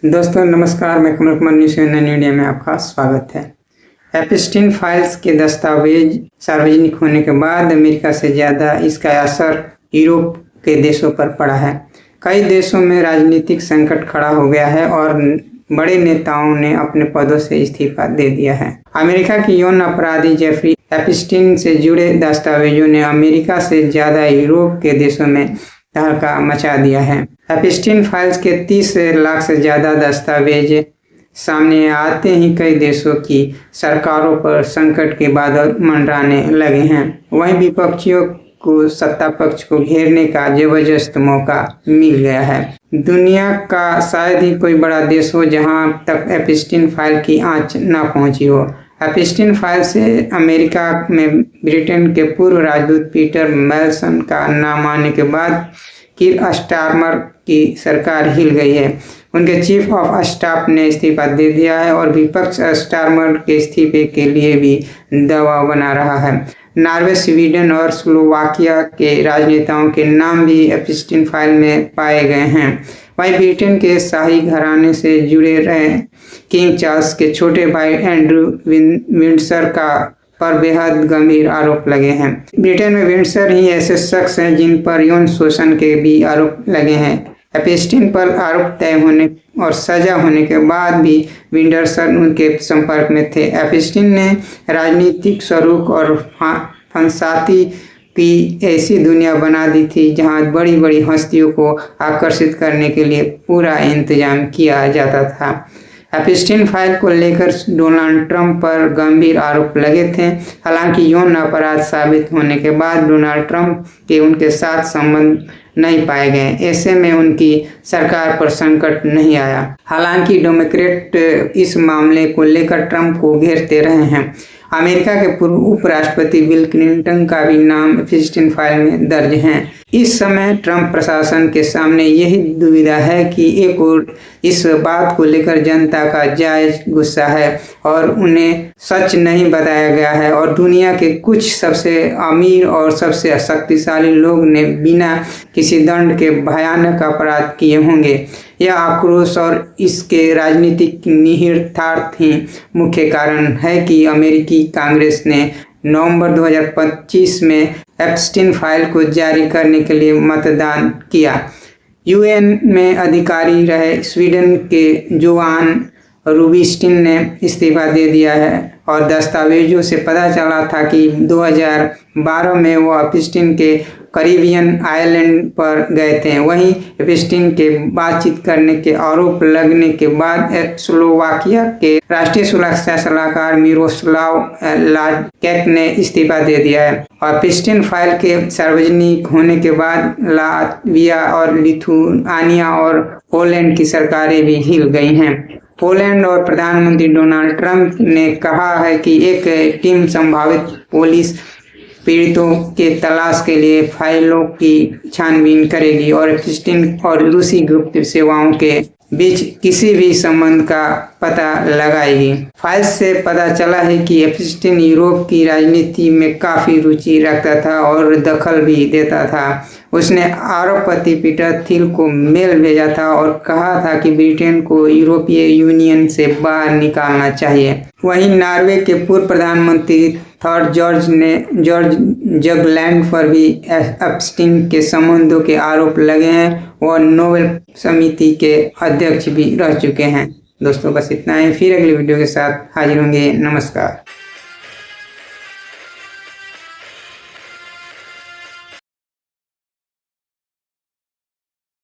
दोस्तों नमस्कार, मैं कमल कुमार न्यूज़ इंडिया में आपका स्वागत है। एप्स्टीन फाइल्स के दस्तावेज सार्वजनिक होने के बाद अमेरिका से ज़्यादा इसका असर यूरोप के देशों पर पड़ा है। कई देशों में राजनीतिक संकट खड़ा हो गया है और बड़े नेताओं ने अपने पदों से इस्तीफा दे दिया है। अमेरिका की यौन अपराधी जेफरी एप्स्टीन से जुड़े दस्तावेजों ने अमेरिका से ज़्यादा यूरोप के देशों में तहलका मचा दिया है। एप्स्टीन फाइल्स के 30 लाख से ज़्यादा दस्तावेज सामने आते ही कई देशों की सरकारों पर संकट के बादल मंडराने लगे हैं। वहीं विपक्षियों को सत्ता पक्ष को घेरने का जबरदस्त मौका मिल गया है। दुनिया का शायद ही कोई बड़ा देश हो जहां तक एप्स्टीन फाइल की आंच न पहुंची हो। एप्स्टीन फाइल से अमेरिका में ब्रिटेन के पूर्व राजदूत पीटर मेल्सन का नाम आने के बाद कीर स्टारमर की सरकार हिल गई है। उनके चीफ ऑफ स्टाफ ने इस्तीफा दे दिया है और विपक्ष स्टारमर के इस्तीफे के लिए भी दबाव बना रहा है। नॉर्वे, स्वीडन और स्लोवाकिया के राजनेताओं के नाम भी एप्स्टीन फाइल में पाए गए हैं। वहीं ब्रिटेन के शाही घराने से जुड़े रहे किंग चार्ल्स के छोटे भाई एंड्रू विंडसर पर बेहद गंभीर आरोप लगे हैं। ब्रिटेन में विंडसर ही ऐसे शख्स हैं जिन पर यौन शोषण के भी आरोप लगे हैं। एप्स्टीन पर आरोप तय होने और सजा होने के बाद भी विंडसर उनके संपर्क में थे। एप्स्टीन ने राजनीतिक स्वरूप और फंसाती की ऐसी दुनिया बना दी थी जहां बड़ी बड़ी हस्तियों को आकर्षित करने के लिए पूरा इंतजाम किया जाता था। एप्स्टीन फाइल को लेकर डोनाल्ड ट्रंप पर गंभीर आरोप लगे थे। हालांकि यौन अपराध साबित होने के बाद डोनाल्ड ट्रंप के उनके साथ संबंध नहीं पाए गए। ऐसे में उनकी सरकार पर संकट नहीं आया। हालांकि डेमोक्रेट इस मामले को लेकर ट्रंप को घेरते रहे हैं। अमेरिका के पूर्व उपराष्ट्रपति बिल क्लिंटन का भी नाम एप्स्टीन फाइल में दर्ज है। इस समय ट्रंप प्रशासन के सामने यही दुविधा है कि एक और इस बात को लेकर जनता का जायज गुस्सा है और उन्हें सच नहीं बताया गया है और दुनिया के कुछ सबसे अमीर और सबसे शक्तिशाली लोग ने बिना किसी दंड के भयानक अपराध किए होंगे। यह आक्रोश और इसके राजनीतिक निहितार्थ ही मुख्य कारण है कि अमेरिकी कांग्रेस ने नवंबर 2025 में एप्स्टीन फाइल को जारी करने के लिए मतदान किया। यूएन में अधिकारी रहे स्वीडन के जोहान रूबिस्टिन ने इस्तीफा दे दिया है और दस्तावेजों से पता चला था कि 2012 में वो एप्स्टीन के कैरिबियन आइलैंड पर गए थे। वहीं एप्स्टीन के बातचीत करने के आरोप लगने के बाद स्लोवाकिया के राष्ट्रीय सुरक्षा सलाहकार मिरोस्लाव लाडकेक ने इस्तीफा दे दिया है। एप्स्टीन फाइल के सार्वजनिक होने के बाद लातविया और लिथुआनिया और पोलैंड की सरकारें भी हिल गई हैं। पोलैंड और प्रधानमंत्री डोनाल्ड ट्रंप ने कहा है कि एक टीम संभावित पुलिस पीड़ितों के तलाश के लिए फाइलों की छानबीन करेगी और एप्स्टीन और रूसी गुप्त सेवाओं के बीच किसी भी संबंध का पता लगाएगी। फाइल से पता चला है कि एप्स्टीन यूरोप की राजनीति में काफी रुचि रखता था और दखल भी देता था। उसने आरोपपति पीटर थिल को मेल भेजा था और कहा था कि ब्रिटेन को यूरोपीय यूनियन से बाहर निकालना चाहिए। वहीं नॉर्वे के पूर्व प्रधानमंत्री थॉर जॉर्ज जगलैंड पर भी एप्स्टीन के संबंधों के आरोप लगे हैं और नोबेल समिति के अध्यक्ष भी रह चुके हैं। दोस्तों बस इतना ही, फिर अगली वीडियो के साथ हाजिर होंगे। नमस्कार।